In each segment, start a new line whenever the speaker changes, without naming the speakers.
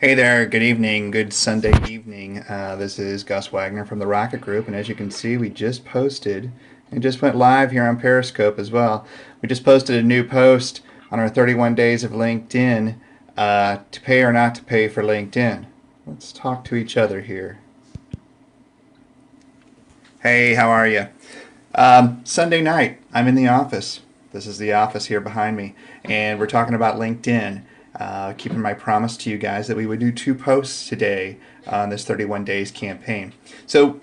Hey there, good evening, good Sunday evening. This is Gus Wagner from the Rocket Group, and as you can see, we just posted and just went live here on Periscope as well. We just posted a new post on our 31 days of LinkedIn to pay or not to pay for LinkedIn. Let's talk to each other here. Hey, how are you? Sunday night, I'm in the office. This is the office here behind me, and we're talking about LinkedIn. Keeping my promise to you guys that we would do two posts today on this 31 days campaign. So,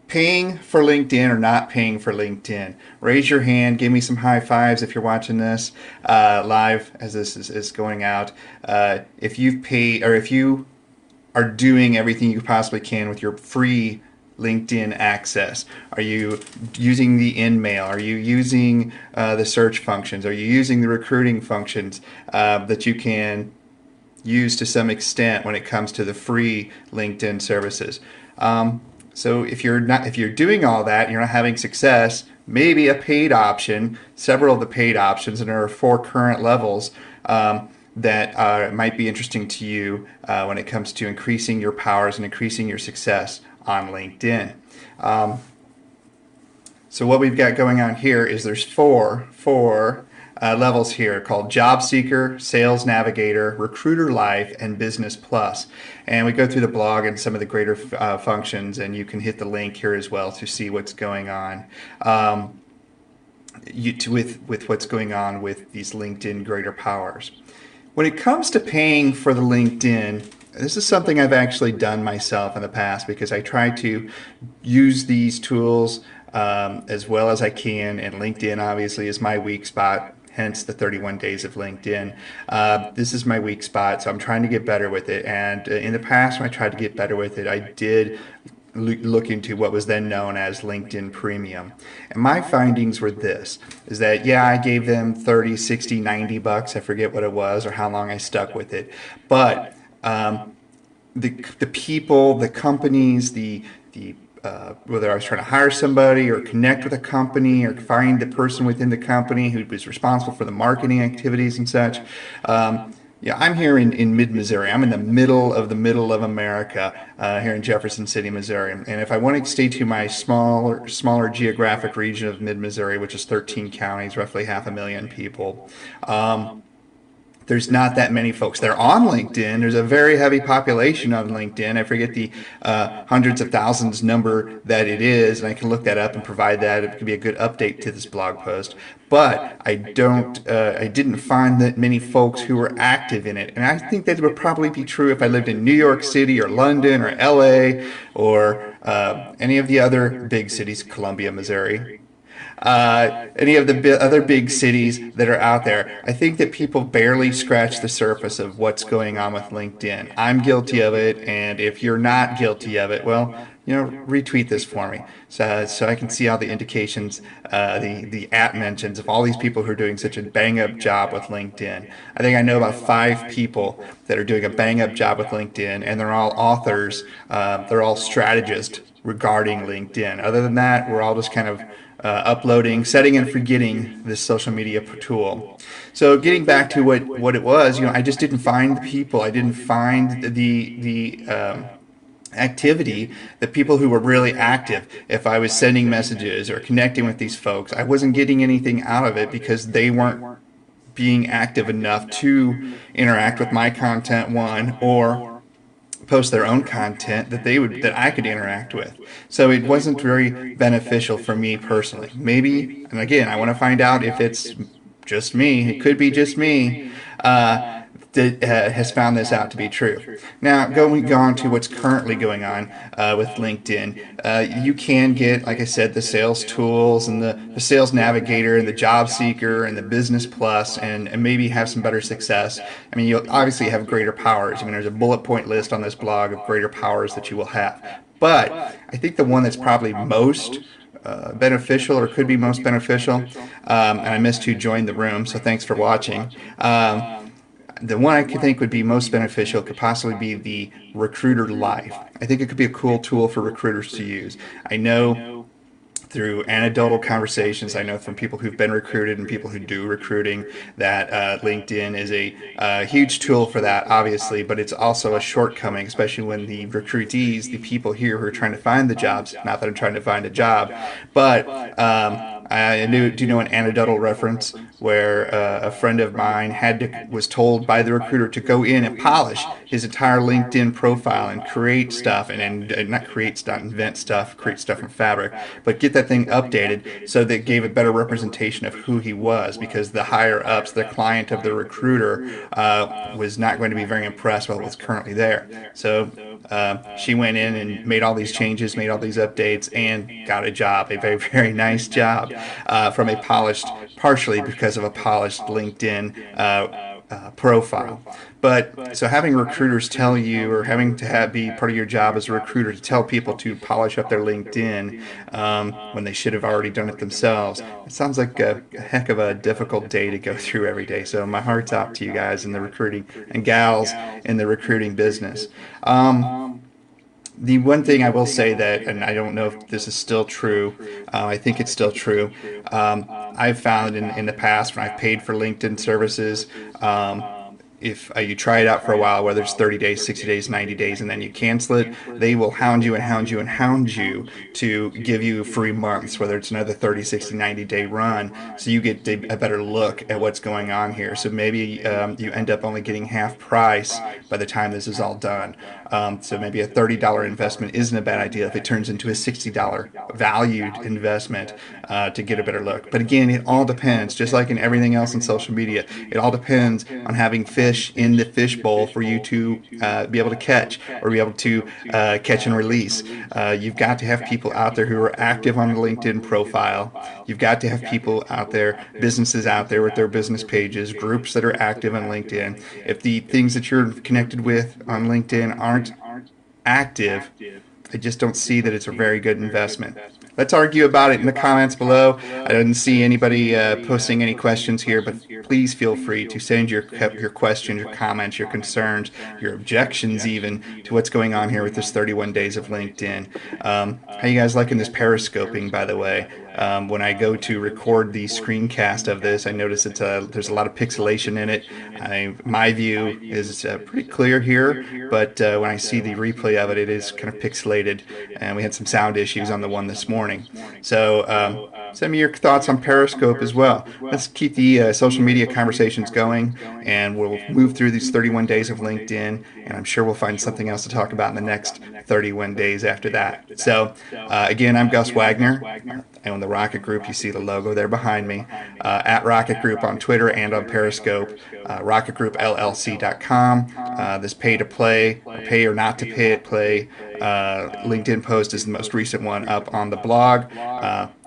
paying for LinkedIn or not paying for LinkedIn? Raise your hand. Give me some high fives if you're watching this live as this is going out. If you've paid or if you are doing everything you possibly can with your free LinkedIn access? Are you using the in-mail? Are you using the search functions? Are you using the recruiting functions that you can use to some extent when it comes to the free LinkedIn services? So if you're doing all that and you're not having success, maybe a paid option, several of the paid options, and there are 4 current levels. That might be interesting to you when it comes to increasing your powers and increasing your success on LinkedIn. So what we've got going on here is there's four levels here called Job Seeker, Sales Navigator, Recruiter Life, and Business Plus. And we go through the blog and some of the greater functions, and you can hit the link here as well to see what's going on. With what's going on with these LinkedIn greater powers. When it comes to paying for the LinkedIn, this is something I've actually done myself in the past because I try to use these tools as well as I can, and LinkedIn obviously is my weak spot, hence the 31 days of LinkedIn. This is my weak spot, so I'm trying to get better with it. And in the past, when I tried to get better with it, I did look into what was then known as LinkedIn Premium. And my findings were this, is that yeah, I gave them 30, 60, 90 bucks, I forget what it was or how long I stuck with it. But the people, the companies, whether I was trying to hire somebody or connect with a company or find the person within the company who was responsible for the marketing activities and such. Yeah, I'm here in mid-Missouri. I'm in the middle of America, here in Jefferson City, Missouri. And if I want to stay to my smaller geographic region of mid-Missouri, which is 13 counties, roughly 500,000 people, there's not that many folks. They're on LinkedIn. There's a very heavy population on LinkedIn. I forget the hundreds of thousands number that it is, and I can look that up and provide that. It could be a good update to this blog post. But I didn't find that many folks who were active in it. And I think that would probably be true if I lived in New York City or London or LA or any of the other big cities, Columbia, Missouri. Any of the other big cities that are out there. I think that people barely scratch the surface of what's going on with LinkedIn. I'm guilty of it, and if you're not guilty of it, well, retweet this for me so I can see all the indications, the at mentions of all these people who are doing such a bang-up job with LinkedIn. I think I know about 5 people that are doing a bang-up job with LinkedIn, and they're all authors, they're all strategists regarding LinkedIn. Other than that, we're all just kind of uploading, setting and forgetting this social media tool. So getting back to what it was, I just didn't find the people. I didn't find the activity, the people who were really active. If I was sending messages or connecting with these folks, I wasn't getting anything out of it because they weren't being active enough to interact with my content, one, or post their own content that I could interact with. So it wasn't very beneficial for me personally. Maybe, and again, I want to find out if it's just me. It could be just me that has found this out to be true. Now, going on to what's currently going on with LinkedIn, you can get, like I said, the sales tools and the sales navigator and the job seeker and the business plus and maybe have some better success. I mean, you'll obviously have greater powers. I mean, there's a bullet point list on this blog of greater powers that you will have. But I think the one that's probably most beneficial or could be most beneficial, and I missed who joined the room, so thanks for watching. The one I could think would be most beneficial could possibly be the Recruiter Life. I think it could be a cool tool for recruiters to use. I know through anecdotal conversations. I know from people who've been recruited and people who do recruiting that LinkedIn is a huge tool for that, obviously, but it's also a shortcoming, especially when the recruitees, the people here who are trying to find the jobs, not that I'm trying to find a job, but do know an anecdotal reference where a friend of mine was told by the recruiter to go in and polish his entire LinkedIn profile and create stuff and not create stuff, invent stuff, create stuff from Fabric, but get that thing updated so that it gave a better representation of who he was, because the higher ups, the client of the recruiter, was not going to be very impressed with what's currently there. So she went in and made all these changes, made all these updates, and got a job, a very, very nice job, from a polished, partially because of a polished LinkedIn profile. But so having recruiters tell you, or having to be part of your job as a recruiter to tell people to polish up their LinkedIn when they should have already done it themselves, it sounds like a heck of a difficult day to go through every day. So my heart's out to you guys in the recruiting and gals in the recruiting business. The one thing I will say that, and I don't know if this is still true, I think it's still true. I've found in the past when I've paid for LinkedIn services, if you try it out for a while, whether it's 30 days, 60 days, 90 days, and then you cancel it, they will hound you and hound you and hound you to give you free months, whether it's another 30, 60, 90-day run, so you get a better look at what's going on here. So maybe you end up only getting half price by the time this is all done. So maybe a $30 investment isn't a bad idea if it turns into a $60 valued investment to get a better look. But again, it all depends, just like in everything else in social media, it all depends on having fish in the fish bowl for you to be able to catch, or be able to catch and release. You've got to have people out there who are active on the LinkedIn profile. You've got to have people out there, businesses out there with their business pages, groups that are active on LinkedIn. If the things that you're connected with on LinkedIn aren't active, I just don't see that it's a very good investment. Let's argue about it in the comments below. I didn't see anybody posting any questions here, but please feel free to send your questions, your comments, your concerns, your objections even to what's going on here with this 31 days of LinkedIn. How you guys liking this periscoping, by the way? When I go to record the screencast of this, I notice there's a lot of pixelation in it. My view is pretty clear here, but when I see the replay of it, it is kind of pixelated, and we had some sound issues on the one this morning. So send me your thoughts on Periscope as well. Let's keep the social media conversations going, and we'll move through these 31 days of LinkedIn, and I'm sure we'll find something else to talk about in the next 31 days after that. So again, I'm Gus Wagner. I own the Rocket Group. You see the logo there behind me. At Rocket Group on Twitter and on Periscope. RocketGroupLLC.com. This pay-to-play, or pay or not to pay it play LinkedIn post is the most recent one up on the blog.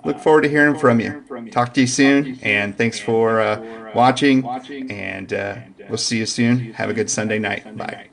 Look forward to hearing from you. Talk to you soon, and thanks for watching, and we'll see you soon. Have a good Sunday night. Bye.